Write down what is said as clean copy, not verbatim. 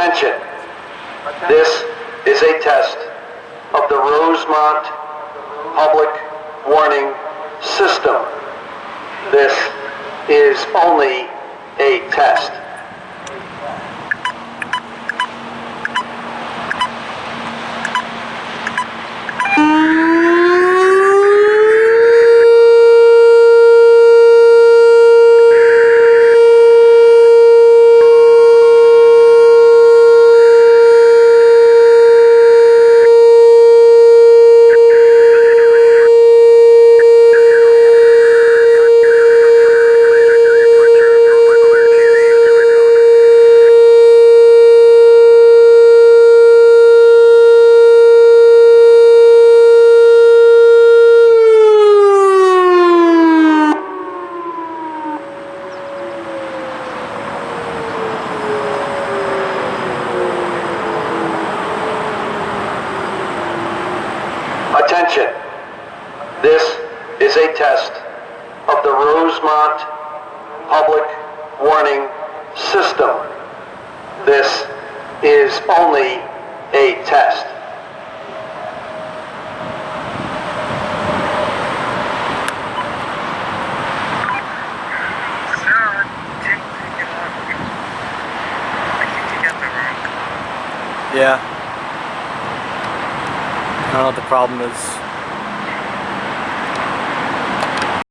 Attention. This is a test of the Rosemont public warning system. This is only a test. Attention. This is a test of the Rosemont public warning system. This is only a test. Yeah. I don't know what the problem is.